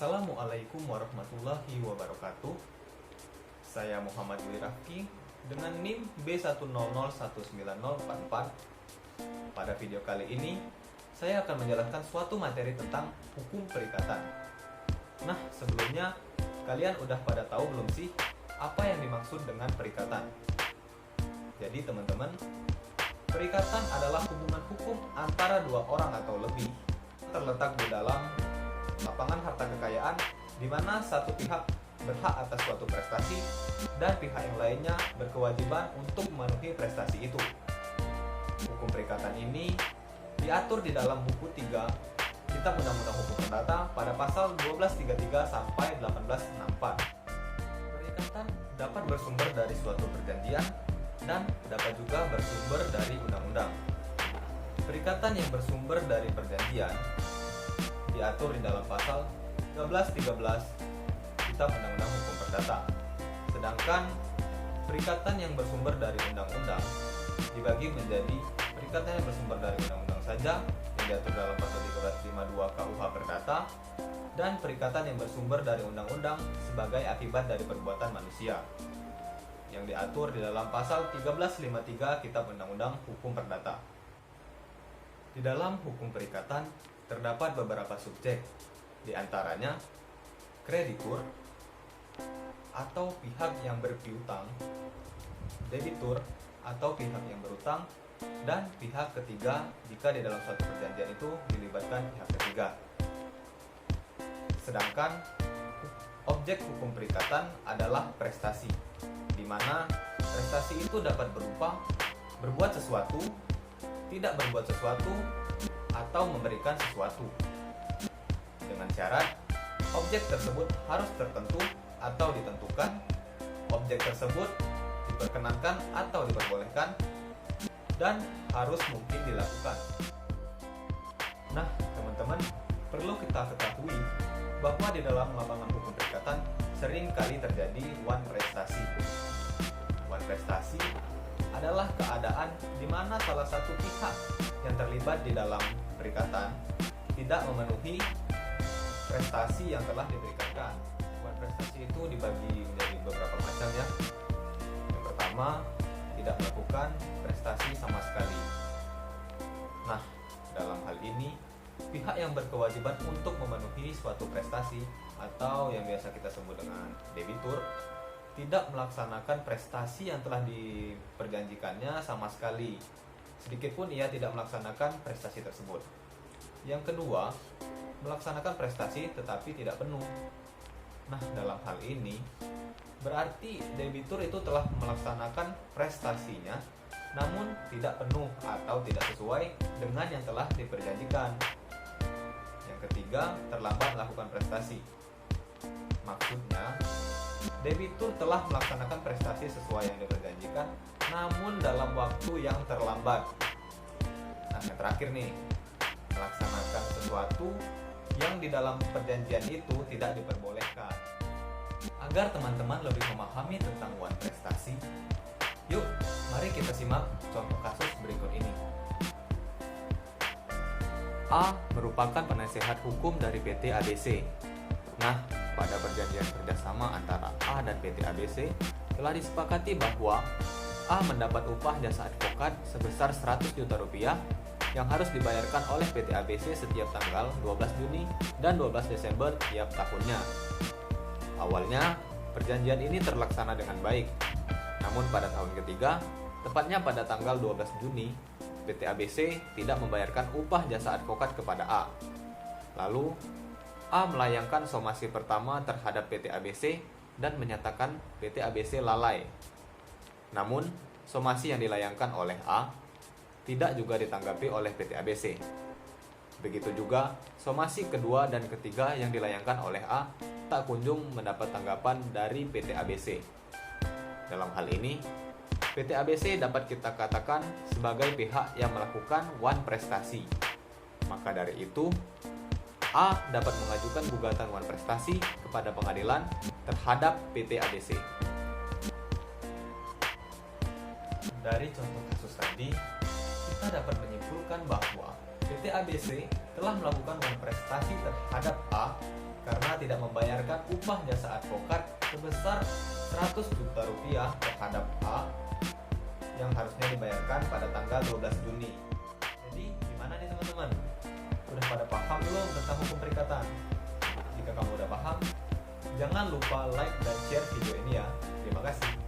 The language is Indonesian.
Assalamualaikum warahmatullahi wabarakatuh. Saya Muhammad Wirafki dengan NIM B100190044. Pada video kali ini, saya akan menjelaskan suatu materi tentang hukum perikatan. Nah, sebelumnya, kalian udah pada tahu belum sih apa yang dimaksud dengan perikatan? Jadi teman-teman, perikatan adalah hubungan hukum antara dua orang atau lebih, terletak di dalam lapangan harta kekayaan di mana satu pihak berhak atas suatu prestasi dan pihak yang lainnya berkewajiban untuk memenuhi prestasi itu. Hukum perikatan ini diatur di dalam buku 3 Kitab Undang-Undang Hukum Perdata pada pasal 1233 sampai 1864. Perikatan dapat bersumber dari suatu perjanjian dan dapat juga bersumber dari undang-undang. Perikatan yang bersumber dari perjanjian diatur di dalam pasal 1313 Kitab Undang-Undang Hukum Perdata. Sedangkan perikatan yang bersumber dari undang-undang dibagi menjadi perikatan yang bersumber dari undang-undang saja yang diatur dalam pasal 1352 KUH Perdata dan perikatan yang bersumber dari undang-undang sebagai akibat dari perbuatan manusia yang diatur di dalam pasal 1353 Kitab Undang-Undang Hukum Perdata. Di dalam hukum perikatan terdapat beberapa subjek, di antaranya kreditur atau pihak yang berpiutang, debitur atau pihak yang berutang, dan pihak ketiga jika di dalam suatu perjanjian itu dilibatkan pihak ketiga. Sedangkan objek hukum perikatan adalah prestasi, di mana prestasi itu dapat berupa berbuat sesuatu, tidak berbuat sesuatu, atau memberikan sesuatu. Dengan syarat, objek tersebut harus tertentu atau ditentukan, objek tersebut diperkenankan atau diperbolehkan, dan harus mungkin dilakukan. Nah, teman-teman, perlu kita ketahui bahwa di dalam lapangan hukum perikatan sering kali terjadi one prestasi. One prestasi adalah keadaan di mana salah satu pihak yang terlibat di dalam perikatan tidak memenuhi prestasi yang telah diberikan. Buat prestasi itu dibagi menjadi beberapa macam ya. Yang pertama, tidak melakukan prestasi sama sekali. Nah, dalam hal ini pihak yang berkewajiban untuk memenuhi suatu prestasi atau yang biasa kita sebut dengan debitur tidak melaksanakan prestasi yang telah diperjanjikannya sama sekali. Sedikitpun ia tidak melaksanakan prestasi tersebut. Yang kedua, melaksanakan prestasi tetapi tidak penuh. Nah, dalam hal ini berarti debitur itu telah melaksanakan prestasinya namun tidak penuh atau tidak sesuai dengan yang telah diperjanjikan. Yang ketiga, terlambat melakukan prestasi. Maksudnya, debitur telah melaksanakan prestasi sesuai yang diperjanjikan namun dalam waktu yang terlambat. Nah, yang terakhir nih, melaksanakan sesuatu yang di dalam perjanjian itu tidak diperbolehkan. Agar teman-teman lebih memahami tentang one prestasi, yuk mari kita simak contoh kasus berikut ini. A merupakan penasehat hukum dari PT ABC. Nah, pada perjanjian kerjasama antara A dan PT ABC telah disepakati bahwa A mendapat upah jasa advokat sebesar 100 juta rupiah yang harus dibayarkan oleh PT ABC setiap tanggal 12 Juni dan 12 Desember tiap tahunnya. Awalnya, perjanjian ini terlaksana dengan baik. Namun pada tahun ketiga, tepatnya pada tanggal 12 Juni, PT ABC tidak membayarkan upah jasa advokat kepada A. Lalu, A melayangkan somasi pertama terhadap PT ABC dan menyatakan PT ABC lalai. Namun, somasi yang dilayangkan oleh A tidak juga ditanggapi oleh PT ABC. Begitu juga somasi kedua dan ketiga yang dilayangkan oleh A tak kunjung mendapat tanggapan dari PT ABC. Dalam hal ini, PT ABC dapat kita katakan sebagai pihak yang melakukan one prestasi. Maka dari itu, A dapat mengajukan gugatan one prestasi kepada pengadilan terhadap PT ABC. Dari contoh kasus tadi, kita dapat menyimpulkan bahwa PT ABC telah melakukan one prestasi terhadap A karena tidak membayarkan upah jasa advokat sebesar 100 juta rupiah terhadap A yang harusnya dibayarkan pada tanggal 12 Juni. Jadi gimana nih teman-teman? Udah pada paham belum tentang hukum perikatan? Jika kamu udah paham, jangan lupa like dan share video ini ya. Terima kasih.